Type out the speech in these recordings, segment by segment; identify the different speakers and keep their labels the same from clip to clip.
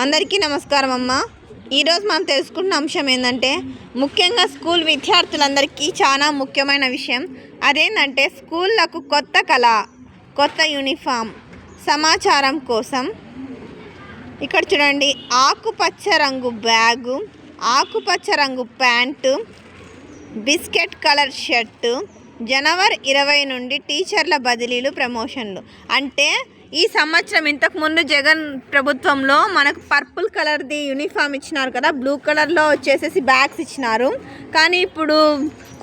Speaker 1: అందరికీ నమస్కారం అమ్మ. ఈరోజు మనం తెలుసుకున్న అంశం ఏంటంటే ముఖ్యంగా స్కూల్ విద్యార్థులందరికీ చాలా ముఖ్యమైన విషయం. అదేంటంటే స్కూళ్ళకు కొత్త కళ, కొత్త యూనిఫామ్ సమాచారం కోసం ఇక్కడ చూడండి, ఆకుపచ్చ రంగు బ్యాగు, ఆకుపచ్చ రంగు ప్యాంటు, బిస్కెట్ కలర్ షర్టు, జనవరి 20 నుండి టీచర్ల బదిలీలు, ప్రమోషన్లు. అంటే ఈ సంవత్సరం ఇంతకుముందు జగన్ ప్రభుత్వంలో మనకు పర్పుల్ కలర్ది యూనిఫామ్ ఇచ్చినారు కదా, బ్లూ కలర్లో వచ్చేసేసి బ్యాగ్స్ ఇచ్చినారు. కానీ ఇప్పుడు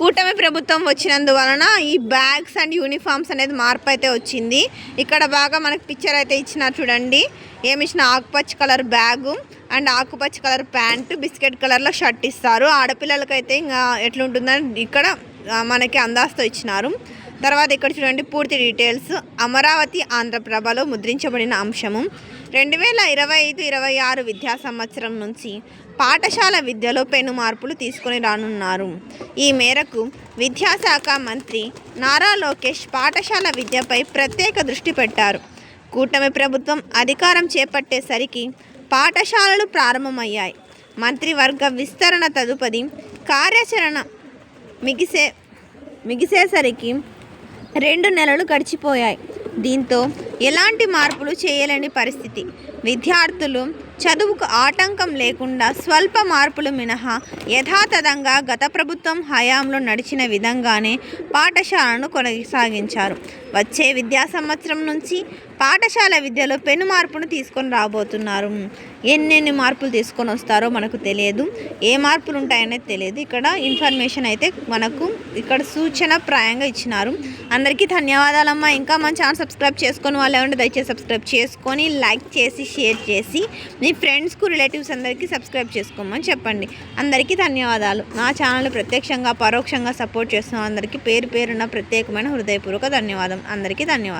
Speaker 1: కూటమి ప్రభుత్వం వచ్చినందువలన ఈ బ్యాగ్స్ అండ్ యూనిఫామ్స్ అనేది మార్పు అయితే వచ్చింది. ఇక్కడ బాగా మనకు పిక్చర్ అయితే ఇచ్చినారు చూడండి. ఏమి ఇచ్చిన, ఆకుపచ్చ కలర్ బ్యాగు అండ్ ఆకుపచ్చ కలర్ ప్యాంటు, బిస్కెట్ కలర్లో షర్ట్ ఇస్తారు. ఆడపిల్లలకైతే ఇంకా ఎట్లుంటుందని ఇక్కడ మనకి అందాజుతో ఇచ్చినారు. తర్వాత ఇక్కడ చూడండి పూర్తి డీటెయిల్స్. అమరావతి ఆంధ్రప్రభలో ముద్రించబడిన అంశము. 2025-26 విద్యా సంవత్సరం నుంచి పాఠశాల విద్యలో పెను మార్పులు తీసుకొని రానున్నారు. ఈ మేరకు విద్యాశాఖ మంత్రి నారా లోకేష్ పాఠశాల విద్యపై ప్రత్యేక దృష్టి పెట్టారు. కూటమి ప్రభుత్వం అధికారం చేపట్టేసరికి పాఠశాలలు ప్రారంభమయ్యాయి. మంత్రివర్గ విస్తరణ తదుపరి కార్యాచరణ మిగిసేసరికి 2 నెలలు గడిచిపోయాయి. దీంతో ఎలాంటి మార్పులు చేయలేని పరిస్థితి. విద్యార్థులు చదువుకు ఆటంకం లేకుండా స్వల్ప మార్పులు మినహా యథాతథంగా గత ప్రభుత్వం హయాంలో నడిచిన విధంగానే పాఠశాలను కొనసాగించారు. వచ్చే విద్యా సంవత్సరం నుంచి పాఠశాల విద్యలో పెను మార్పును తీసుకొని రాబోతున్నారు. ఎన్నెన్ని మార్పులు తీసుకొని వస్తారో మనకు తెలియదు, ఏ మార్పులు ఉంటాయనేది తెలియదు. ఇక్కడ ఇన్ఫర్మేషన్ అయితే మనకు ఇక్కడ సూచన ప్రాయంగా ఇచ్చినారు. అందరికీ ధన్యవాదాలమ్మా. ఇంకా మన ఛానల్ సబ్స్క్రైబ్ చేసుకొని వాళ్ళు ఏమంటే దయచేసి సబ్స్క్రైబ్ చేసుకొని లైక్ చేసి షేర్ చేసి మీ ఫ్రెండ్స్కు రిలేటివ్స్ అందరికీ సబ్స్క్రైబ్ చేసుకోమని చెప్పండి. అందరికీ ధన్యవాదాలు. నా ఛానల్ ప్రత్యక్షంగా పరోక్షంగా సపోర్ట్ చేస్తున్న అందరికీ పేరు పేరున్న ప్రత్యేకమైన హృదయపూర్వక ధన్యవాదం. అందరికీ ధన్యవాదాలు.